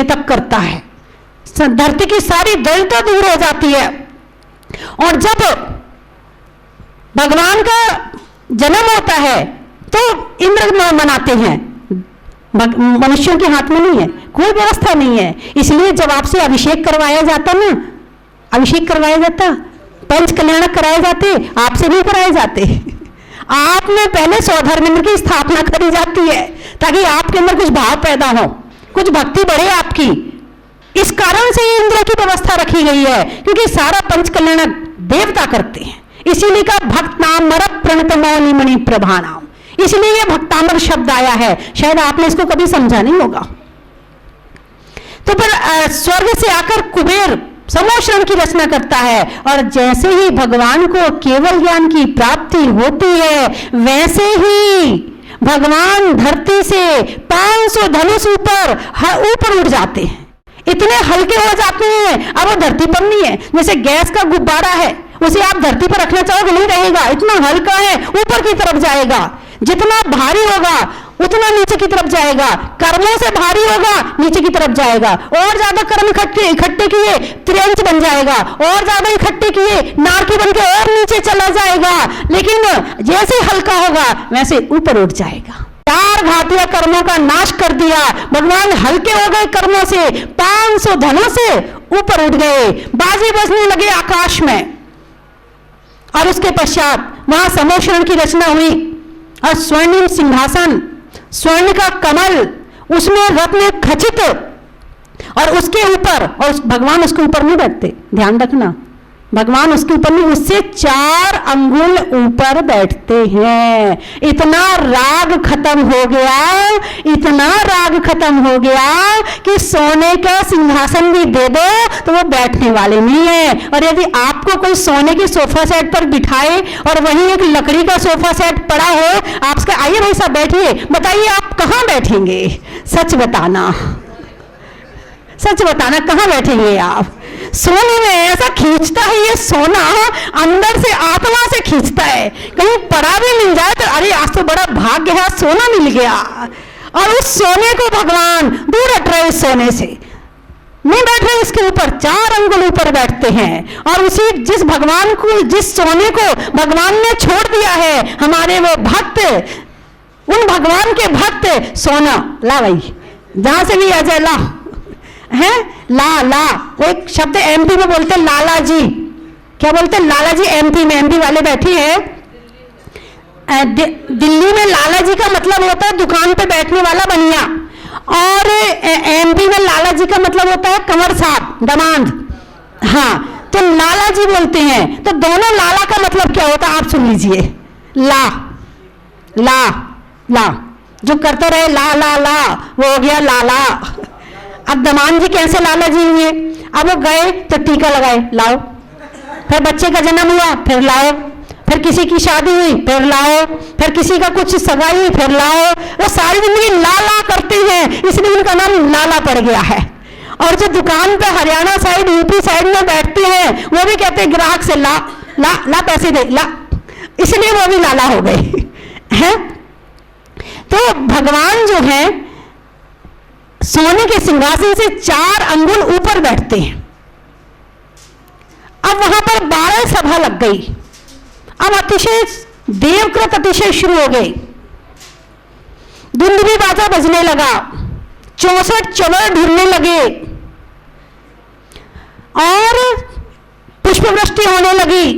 देने तक करता है। धरती की सारी दरिद्रता दूर हो जाती है। और जब भगवान का जन्म होता है तो इंद्र मनाते हैं, मनुष्यों के हाथ में नहीं है, कोई व्यवस्था नहीं है। इसलिए जब आपसे अभिषेक करवाया जाता ना, अभिषेक करवाया जाता, पंच कल्याणक कराए जाते, आपसे नहीं कराए जाते। आप में पहले स्वधर्मेंद्र की स्थापना करी जाती है ताकि आपके अंदर कुछ भाव पैदा हो, कुछ भक्ति बढ़े आपकी। इस कारण से इंद्र की व्यवस्था रखी गई है, क्योंकि सारा पंच कल्याणक देवता करते हैं। इसीलिए का भक्तामर प्रणत मौनि मणि प्रभानाम, इसलिए ये भक्तामर शब्द आया है। शायद आपने इसको कभी समझा नहीं होगा। तो फिर स्वर्ग से आकर कुबेर समोषण की रचना करता है, और जैसे ही भगवान को केवल ज्ञान की प्राप्ति होती है, वैसे ही भगवान धरती से 500 धनुष ऊपर उड़ जाते हैं। इतने हल्के हो जाते हैं, अब वो धरती पर नहीं है। जैसे गैस का गुब्बारा है, उसे आप धरती पर रखना चाहोगे नहीं रहेगा, इतना हल्का है, ऊपर की तरफ जाएगा। जितना भारी होगा उतना नीचे की तरफ जाएगा। कर्मों से भारी होगा नीचे की तरफ जाएगा। और ज्यादा कर्म इकट्ठे किए त्रियंच बन जाएगा, और ज्यादा इकट्ठे किए नारकी बन के और नीचे चला जाएगा। लेकिन जैसे हल्का होगा वैसे ऊपर उठ जाएगा। 4 घातिया कर्मों का नाश कर दिया भगवान, हल्के हो गए कर्मों से, 500 धनों से ऊपर उठ गए, बाजी बजने लगे आकाश में। और उसके पश्चात वहां समोषण की रचना हुई, और स्वर्णिम सिंहासन, स्वर्ण का कमल, उसमें रत्न खचित, और उसके ऊपर, और भगवान उसके ऊपर नहीं बैठते, ध्यान रखना, भगवान उसके ऊपर नहीं, उससे 4 अंगुल ऊपर बैठते हैं। इतना राग खत्म हो गया, इतना राग खत्म हो गया कि सोने का सिंहासन भी दे दो तो वो बैठने वाले नहीं है। और यदि आपको कोई सोने के सोफा सेट पर बिठाए और वहीं एक लकड़ी का सोफा सेट पड़ा हो, आपसे आइए भाई साहब बैठिए, बताइए आप कहाँ बैठेंगे? सच बताना, सच बताना, कहाँ बैठेंगे आप? सोने में ऐसा खींचता है ये सोना, अंदर से आत्मा से खींचता है। कहीं पड़ा भी मिल जाए तो अरे आज तो बड़ा भाग्य है, सोना मिल गया। और उस सोने को भगवान दूर हट रहे, सोने से नहीं बैठ रहे, इसके ऊपर 4 अंगुल ऊपर बैठते हैं। और उसी जिस भगवान को, जिस सोने को भगवान ने छोड़ दिया है, हमारे वो भक्त, उन भगवान के भक्त, सोना ला भाई, जहां से भी आ जाए ला, है ला ला। वो एक शब्द एमपी में बोलते लाला जी, क्या बोलते लाला जी? एमपी में, एमपी वाले बैठे हैं, दिल्ली में लाला जी का मतलब होता है दुकान पे बैठने वाला बनिया, और एमपी में लाला जी का मतलब होता है कंवर साहब, दमाद। हाँ, तो लाला जी बोलते हैं। तो दोनों लाला का मतलब क्या होता है आप सुन लीजिए। ला ला ला, जो करते रहे ला ला ला, वो हो गया लाला। अब दमान जी कैसे लाला जी हुए? अब वो गए तो टीका लगाए, लाओ, फिर बच्चे का जन्म हुआ, फिर लाओ, फिर किसी की शादी हुई, फिर लाओ, फिर किसी का कुछ सगाई हुई, फिर लाओ। वो सारी जिंदगी लाला करते हैं, इसलिए उनका नाम लाला पड़ गया है। और जो दुकान पे हरियाणा साइड, यूपी साइड में बैठते हैं, वो भी कहते हैं ग्राहक से ला ला ला, पैसे दे ला, इसलिए वो भी लाला हो गए हैं। तो भगवान जो है सोने के सिंहासन से 4 अंगुल ऊपर बैठते हैं। अब वहां पर 12 सभा लग गई। अब अतिशय देवकृत अतिशय शुरू हो गई। धुंधली बाजा बजने लगा, 64 चवर ढूंढने लगे, और पुष्प वृष्टि होने लगी,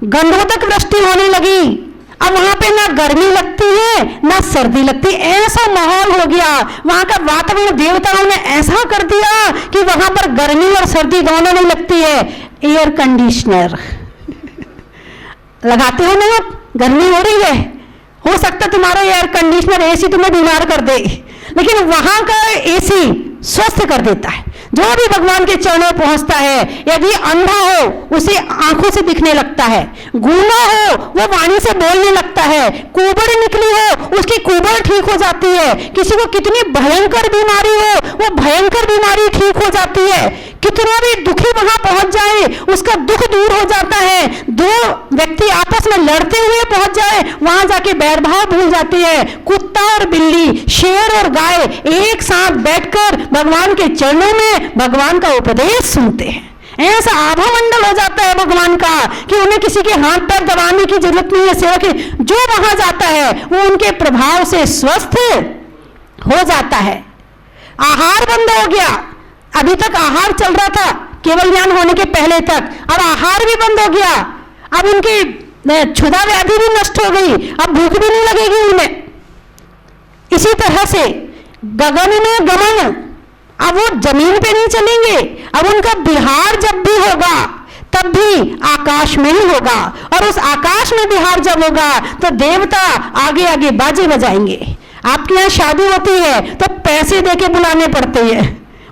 गंधोदक वृष्टि होने लगी। अब वहां पे ना गर्मी लगती है ना सर्दी लगती, ऐसा माहौल हो गया। वहां का वातावरण देवताओं ने ऐसा कर दिया कि वहां पर गर्मी और सर्दी दोनों नहीं लगती है। एयर कंडीशनर लगाते हो ना आप, गर्मी हो रही है, हो सकता है तुम्हारा एयर कंडीशनर एसी तुम्हें बीमार कर दे, लेकिन वहां का एसी स्वस्थ कर देता है। जो भी भगवान के चरणों पहुंचता है, यदि अंधा हो उसे आंखों से दिखने लगता है, गूंगा हो वो वाणी से बोलने लगता है, कुबड़ निकली हो उसकी कुबड़ ठीक हो जाती है, किसी को कितनी भयंकर बीमारी हो वो भयंकर बीमारी ठीक हो जाती है, कितना भी दुखी वहां पहुंच जाए उसका दुख दूर हो जाता है। 2 व्यक्ति आपस में लड़ते हुए पहुंच जाए है वहां जाके बैर भाव भूल जाते हैं। कुत्ता और बिल्ली, शेर और गाय एक साथ बैठकर भगवान के चरणों में भगवान का उपदेश सुनते हैं। ऐसा आभा मंडल हो जाता है भगवान का कि उन्हें किसी के हाथ पैर दबाने की जरूरत नहीं है, सेवा की। जो वहां जाता है वो उनके प्रभाव से स्वस्थ हो जाता है। आहार बंद हो गया, अभी तक आहार चल रहा था केवल ज्ञान होने के पहले तक, अब आहार भी बंद हो गया, अब उनकी क्षुधा व्याधि भी नष्ट हो गई, अब भूख भी नहीं लगेगी उन्हें। इसी तरह से गगन में गमन, अब वो जमीन पे नहीं चलेंगे, अब उनका विहार जब भी होगा तब भी आकाश में ही होगा, और उस आकाश में विहार जब होगा तो देवता आगे आगे बाजे बजाएंगे। आपके यहाँ शादी होती है तो पैसे देके बुलाने पड़ते हैं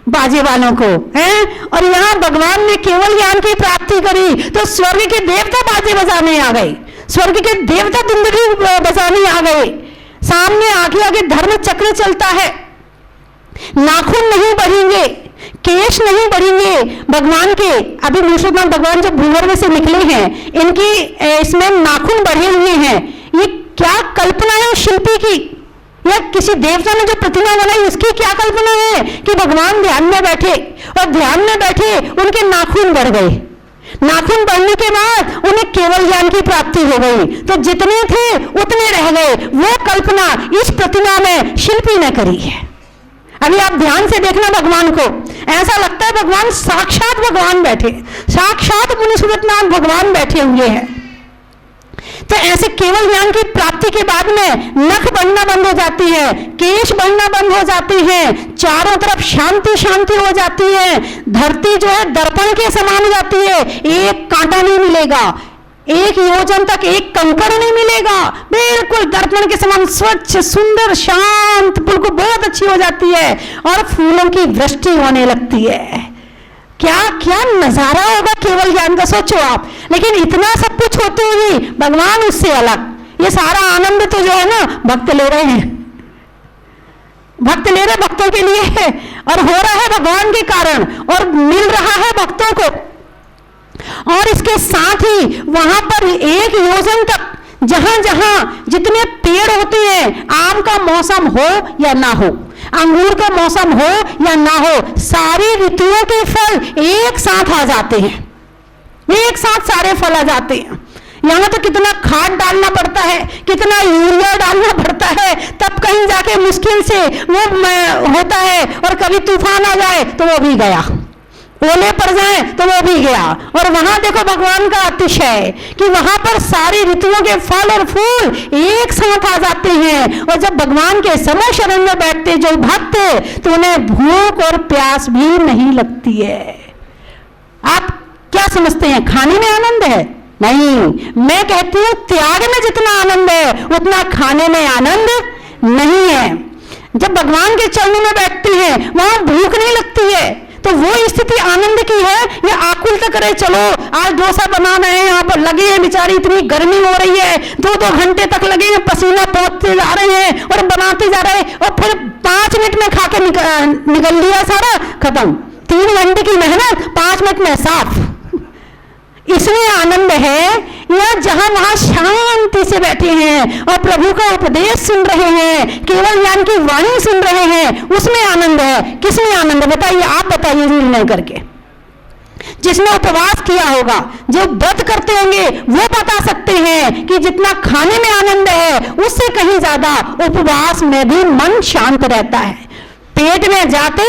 बाजे वालों को, हैं? और यहाँ भगवान ने केवल ज्ञान की प्राप्ति करी तो स्वर्ग के देवता बाजे बजाने आ गए, स्वर्ग के देवता दुंदरी बजाने आ गए। सामने आगे आगे धर्म चक्र चलता है, नाखून नहीं बढ़ेंगे, केश नहीं बढ़ेंगे भगवान के। अभी मुसलमान भगवान जो भूगर्भ से निकले हैं, इनकी इसमें नाखून बढ़े हुए हैं। ये क्या कल्पना है उस शिल्पी की, या किसी देवता ने जो प्रतिमा बनाई उसकी क्या कल्पना है कि भगवान ध्यान में बैठे और ध्यान में बैठे उनके नाखून बढ़ गए। नाखून बढ़ने के बाद उन्हें केवल ज्ञान की प्राप्ति हो गई, तो जितने थे उतने रह गए। वो कल्पना इस प्रतिमा में शिल्पी ने करी है। अभी आप ध्यान से देखना भगवान को, ऐसा लगता है भगवान साक्षात भगवान बैठे, साक्षात मुनि सूरतनाथ भगवान बैठे हुए हैं। तो ऐसे केवल ज्ञान की प्राप्ति के बाद में नख बढ़ना बंद हो जाती है, केश बढ़ना बंद हो जाते हैं, चारों तरफ शांति शांति हो जाती है। धरती जो है दर्पण के समान हो जाती है, एक कांटा नहीं मिलेगा, एक योजन तक एक कंकड़ नहीं मिलेगा, बिल्कुल दर्पण के समान स्वच्छ सुंदर शांत, बिल्कुल बहुत अच्छी हो जाती है और फूलों की वृष्टि होने लगती है। क्या क्या नजारा होगा केवल ज्ञान का, सोचो आप। लेकिन इतना सब कुछ होते हुए भगवान उससे अलग। ये सारा आनंद तो जो है ना भक्त ले रहे हैं, भक्त ले रहे भक्तों के लिए है, और हो रहा है भगवान के कारण, और मिल रहा है भक्तों को। और इसके साथ ही वहां पर एक योजन तक जहां जहां जितने पेड़ होते हैं, आम का मौसम हो या ना हो, अंगूर का मौसम हो या ना हो, सारी ऋतुओं के फल एक साथ आ जाते हैं, एक साथ सारे फल आ जाते हैं। यहाँ तो कितना खाद डालना पड़ता है, कितना यूरिया डालना पड़ता है, तब कहीं जाके मुश्किल से वो होता है, और कभी तूफान आ जाए तो वो भी गया, ओले पड़ जाए तो वो भी गया। और वहां देखो भगवान का अतिशय कि वहां पर सारी ऋतुओं के फल और फूल एक साथ आ जाते हैं। और जब भगवान के समय शरण में बैठते जो भक्त, तो उन्हें भूख और प्यास भी नहीं लगती है। आप क्या समझते हैं खाने में आनंद है? नहीं, मैं कहती हूं त्याग में जितना आनंद है उतना खाने में आनंद नहीं है। जब भगवान के चरणों में बैठते हैं वहां भूख नहीं लगती है, तो वो स्थिति आनंद की है। ये आकुल तक करे, चलो आज डोसा बनाना है, यहाँ पर लगे हैं बेचारी, इतनी गर्मी हो रही है, 2-2 घंटे तक लगे हैं, पसीना पोंछते जा रहे हैं और बनाते जा रहे हैं, और फिर 5 मिनट में खा के निकल लिया, सारा खत्म। 3 घंटे की मेहनत 5 मिनट में साफ। इसमें आनंद है या जहां वहां शांति से बैठे हैं और प्रभु का उपदेश सुन रहे हैं, केवल ज्ञान की वाणी सुन रहे हैं, उसमें आनंद है। किसमें आनंद है बताइए, आप बताइए निर्णय करके। जिसने उपवास किया होगा, जो व्रत करते होंगे, वो बता सकते हैं कि जितना खाने में आनंद है उससे कहीं ज्यादा उपवास में भी मन शांत रहता है। पेट में जाते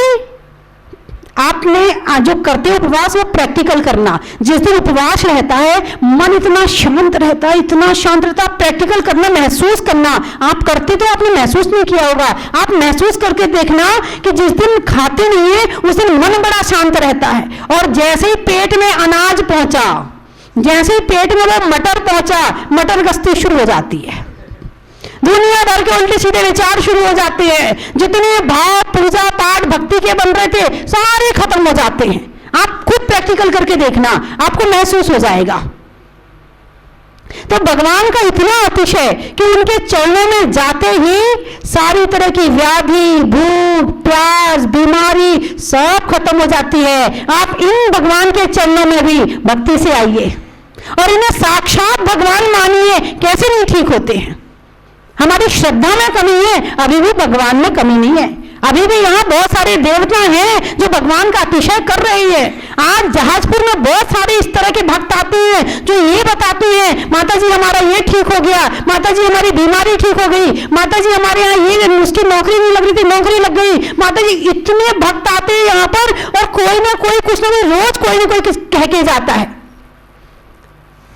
आपने जो करते उपवास वो प्रैक्टिकल करना। जिस दिन उपवास रहता है मन इतना शांत रहता है, इतना शांत रहता है, प्रैक्टिकल करना, महसूस करना। आप करते तो आपने महसूस नहीं किया होगा, आप महसूस करके देखना कि जिस दिन खाते नहीं है उस दिन मन बड़ा शांत रहता है। और जैसे ही पेट में अनाज पहुंचा, जैसे ही पेट में वो मटर पहुंचा, मटर गश्ती शुरू हो जाती है, दुनिया भर के उल्टे सीधे विचार शुरू हो जाते हैं, जितने भाव पूजा पाठ भक्ति के बन रहे थे सारे खत्म हो जाते हैं। आप खुद प्रैक्टिकल करके देखना, आपको महसूस हो जाएगा। तो भगवान का इतना अतिशय कि उनके चरणों में जाते ही सारी तरह की व्याधि, भूख, प्यास, बीमारी सब खत्म हो जाती है। आप इन भगवान के चरणों में भी भक्ति से आइए, और इन्हें साक्षात भगवान मानिए, कैसे नहीं ठीक होते हैं? हमारी श्रद्धा में कमी है, अभी भी भगवान में कमी नहीं है। अभी भी यहाँ बहुत सारे देवता हैं जो भगवान का अतिशय कर रही है। आज जहाजपुर में बहुत सारे इस तरह के भक्त आते हैं जो ये बताते हैं, माता जी हमारा ये ठीक हो गया, माता जी हमारी बीमारी ठीक हो गई, माता जी हमारे यहाँ ये उसकी नौकरी नहीं लग रही थी, नौकरी लग गई, माता जी। इतने भक्त आते हैं यहाँ पर, और कोई ना कोई कुछ ना कोई रोज कोई ना कोई कह के जाता है।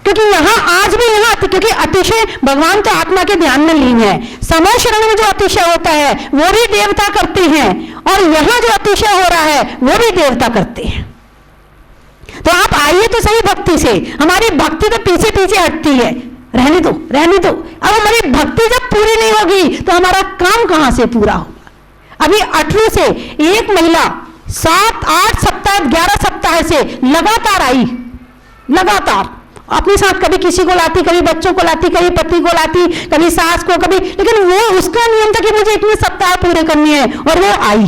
क्योंकि यहाँ आज भी यहाँ, क्योंकि अतिशय भगवान तो आत्मा के ध्यान में लीन है। समय शरण में जो अतिशय होता है वो भी देवता करते हैं, और यहाँ जो अतिशय हो रहा है वो भी देवता करते हैं। तो आप आइए तो सही भक्ति से। हमारी भक्ति तो पीछे पीछे हटती है, रहने दो रहने दो। अब हमारी भक्ति जब पूरी नहीं होगी तो हमारा काम कहां से पूरा होगा? अभी 8वीं से एक महिला 7, 8 सप्ताह 11 सप्ताह से लगातार आई, लगातार अपने साथ कभी किसी को लाती, कभी बच्चों को लाती, कभी पति को लाती, कभी सास को, कभी, लेकिन वो उसका नियम था कि मुझे इतने सप्ताह पूरे करने हैं, और वो आई।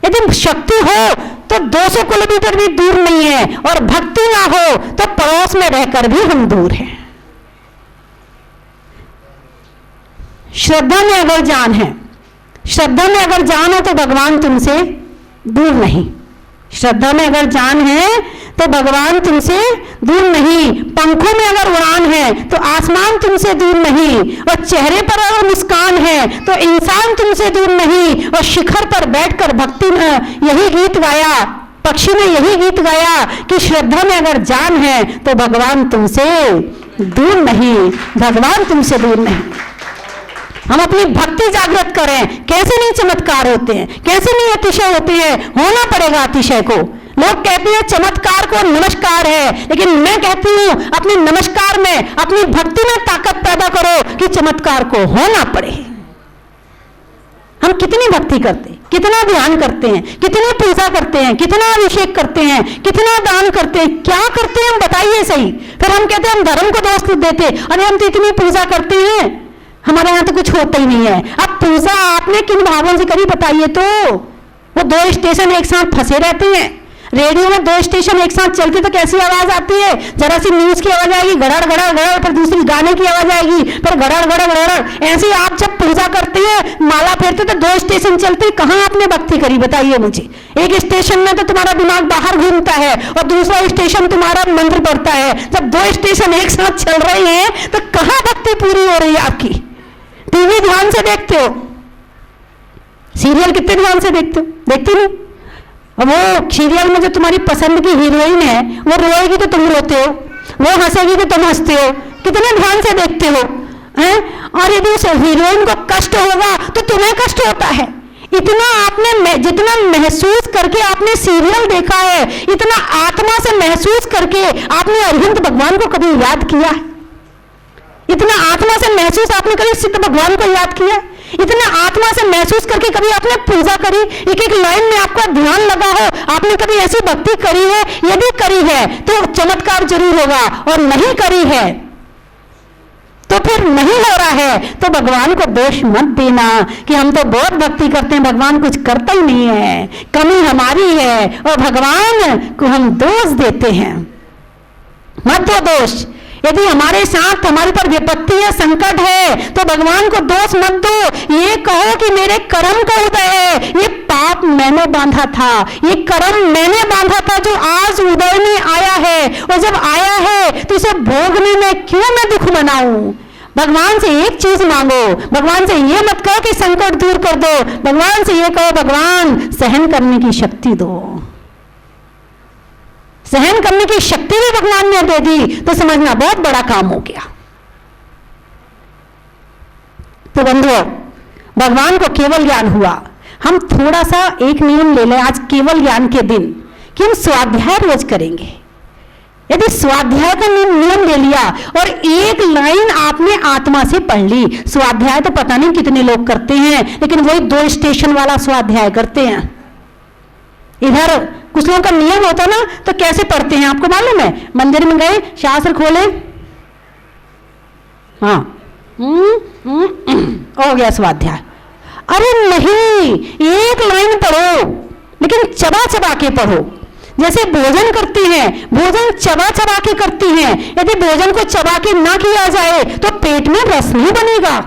यदि शक्ति हो तो 200 किलोमीटर भी दूर नहीं है, और भक्ति ना हो तो पड़ोस में रहकर भी हम दूर हैं। श्रद्धा में अगर जान है, श्रद्धा में अगर जान हो तो भगवान तुमसे दूर नहीं। श्रद्धा में अगर जान है तो भगवान तुमसे दूर नहीं। पंखों में अगर उड़ान है तो आसमान तुमसे दूर नहीं, और चेहरे पर अगर मुस्कान है तो इंसान तुमसे दूर नहीं। और शिखर पर बैठकर भक्ति में यही गीत गाया, पक्षी ने यही गीत गाया कि श्रद्धा में अगर जान है तो भगवान तुमसे दूर नहीं, भगवान तुमसे दूर नहीं। हम अपनी भक्ति जागृत करें। कैसे नहीं चमत्कार होते हैं, कैसे नहीं अतिशय होते हैं? होना पड़ेगा अतिशय को। लोग कहते हैं चमत्कार को नमस्कार है, लेकिन मैं कहती हूं अपने नमस्कार में, अपनी भक्ति में ताकत पैदा करो कि चमत्कार को होना पड़े। हम कितनी भक्ति करते हैं, कितना ध्यान करते हैं, कितनी पूजा करते हैं, कितना अभिषेक करते हैं, कितना दान करते हैं, क्या करते हैं हम बताइए सही। फिर हम कहते हैं हम धर्म को दोष देते, अरे हम तो इतनी पूजा करते हैं, हमारे यहाँ तो कुछ होता ही नहीं है। अब पूजा आपने किन भावों से करी बताइए तो? वो 2 स्टेशन एक साथ फंसे रहते हैं। रेडियो में 2 स्टेशन एक साथ चलते तो कैसी आवाज आती है? जरा सी न्यूज की आवाज आएगी, गड़ड़ गड़ड़ गड़ड़, फिर दूसरी गाने की आवाज आएगी, फिर गड़ड़ गड़ड़ गड़ड़। ऐसे आप जब पूजा करते हैं, माला फेरते तो 2 स्टेशन चलते, कहाँ आपने भक्ति करी बताइए मुझे? एक स्टेशन में तो तुम्हारा दिमाग बाहर घूमता है, और दूसरा स्टेशन तुम्हारा मंत्र पड़ता है। जब 2 स्टेशन एक साथ चल रहे हैं तो कहाँ भक्ति पूरी हो रही है आपकी? टीवी ध्यान से देखते हो, सीरियल कितने ध्यान से देखते हो? देखते नहीं। अब वो सीरियल में जो तुम्हारी पसंद की हीरोइन है वो रोएगी तो तुम रोते हो, वो हंसेगी तो तुम हंसते हो, कितने ध्यान से देखते हो हैं? और यदि उस हीरोइन को कष्ट होगा तो तुम्हें कष्ट होता है। इतना आपने जितना महसूस करके आपने सीरियल देखा है, इतना आत्मा से महसूस करके आपने अरविंद भगवान को कभी याद किया है? इतना आत्मा से महसूस आपने कभी सिद्ध भगवान को याद किया? इतना आत्मा से महसूस करके कभी आपने पूजा करी? एक एक लाइन में आपका ध्यान लगा हो, आपने कभी ऐसी भक्ति करी है? यदि करी है तो चमत्कार जरूर होगा, और नहीं करी है तो फिर नहीं हो रहा है तो भगवान को दोष मत देना कि हम तो बहुत भक्ति करते हैं, भगवान कुछ करता ही नहीं है, कमी हमारी है, और भगवान को हम दोष देते हैं। मत दो दोष। यदि हमारे साथ हमारे पर विपत्ति है, संकट है, तो भगवान को दोष मत दो। ये कहो कि मेरे कर्म का उदय है, ये पाप मैंने बांधा था, ये कर्म मैंने बांधा था जो आज उदय में आया है, और जब आया है तो इसे भोगने में क्यों मैं दुख मनाऊं? भगवान से एक चीज मांगो, भगवान से ये मत कहो कि संकट दूर कर दो, भगवान से ये कहो भगवान सहन करने की शक्ति दो। सहन करने की शक्ति भी भगवान ने दे दी तो समझना बहुत बड़ा काम हो गया। तो बंधुओं, भगवान को केवल ज्ञान हुआ। हम थोड़ा सा एक नियम ले लें आज केवल ज्ञान के दिन कि हम स्वाध्याय रोज करेंगे। यदि स्वाध्याय का नियम ले लिया और एक लाइन आपने आत्मा से पढ़ ली, स्वाध्याय तो पता नहीं कितने लोग करते हैं, लेकिन वही 2 स्टेशन वाला स्वाध्याय करते हैं। इधर कुछ लोगों का नियम होता ना तो कैसे पढ़ते हैं आपको मालूम है? मंदिर में गए, शास्त्र खोले, हाँ हो गया स्वाध्याय। अरे नहीं, एक लाइन पढ़ो, लेकिन चबा चबा के पढ़ो, जैसे भोजन करती हैं, भोजन चबा चबा के करती हैं। यदि भोजन को चबा के ना किया जाए तो पेट में रस नहीं बनेगा।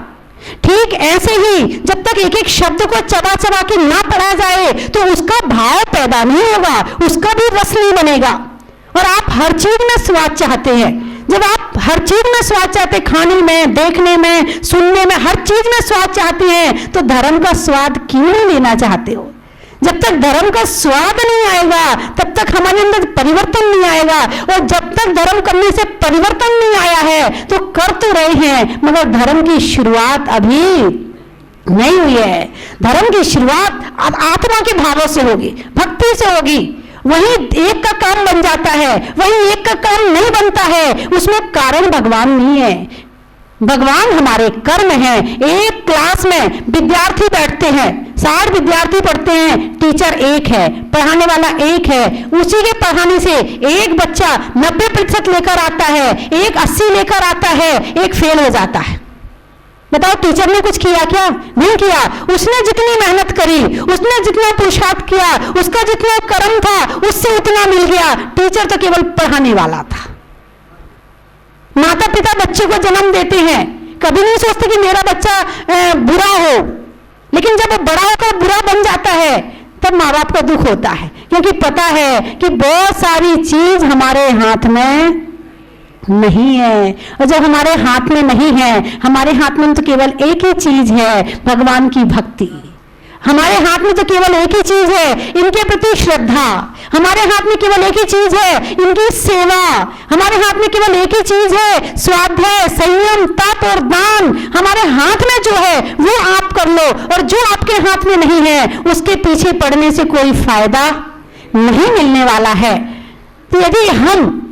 ठीक ऐसे ही जब तक एक एक शब्द को चबा चबा के ना पढ़ा जाए तो उसका भाव पैदा नहीं होगा, उसका भी रस नहीं बनेगा। और आप हर चीज में स्वाद चाहते हैं। जब आप हर चीज में स्वाद चाहते, खाने में, देखने में, सुनने में, हर चीज में स्वाद चाहते हैं, तो धर्म का स्वाद क्यों नहीं लेना चाहते हो? जब तक धर्म का स्वाद नहीं आएगा तब तक हमारे अंदर परिवर्तन नहीं आएगा। और जब तक धर्म करने से परिवर्तन नहीं आया है तो कर तो रहे हैं, मगर धर्म की शुरुआत अभी नहीं हुई है। धर्म की शुरुआत आत्मा के भावों से होगी, भक्ति से होगी। वही एक का काम बन जाता है, वही एक का काम नहीं बनता है। उसमें कारण भगवान नहीं है, भगवान हमारे कर्म है। एक क्लास में विद्यार्थी बैठते हैं, 60 विद्यार्थी पढ़ते हैं, टीचर एक है, पढ़ाने वाला एक है। उसी के पढ़ाने से एक बच्चा 90% लेकर आता है, एक 80 लेकर आता है, एक फेल हो जाता है। बताओ टीचर ने कुछ किया क्या? नहीं किया। उसने जितनी मेहनत करी, उसने जितना पुरुषार्थ किया, उसका जितना कर्म था, उससे उतना मिल गया। टीचर तो केवल पढ़ाने वाला था। माता पिता बच्चे को जन्म देते हैं, कभी नहीं सोचते कि मेरा बच्चा बुरा हो, लेकिन जब वो बड़ा होकर बुरा बन जाता है तब माँ बाप को दुख होता है, क्योंकि पता है कि बहुत सारी चीज हमारे हाथ में नहीं है। और जब हमारे हाथ में नहीं है, हमारे हाथ में तो केवल एक ही चीज है, भगवान की भक्ति। हमारे हाथ में तो केवल एक ही चीज है, इनके प्रति श्रद्धा। हमारे हाथ में केवल एक ही चीज है, इनकी सेवा। हमारे हाथ में केवल एक ही चीज है, स्वाध्याय, संयम, तप और दान। हमारे हाथ में जो है वो आप कर लो, और जो आपके हाथ में नहीं है उसके पीछे पड़ने से कोई फायदा नहीं मिलने वाला है। तो यदि हम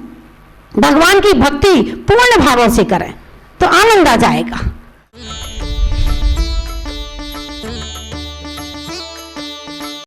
भगवान की भक्ति पूर्ण भावों से करें तो आनंद आ जाएगा।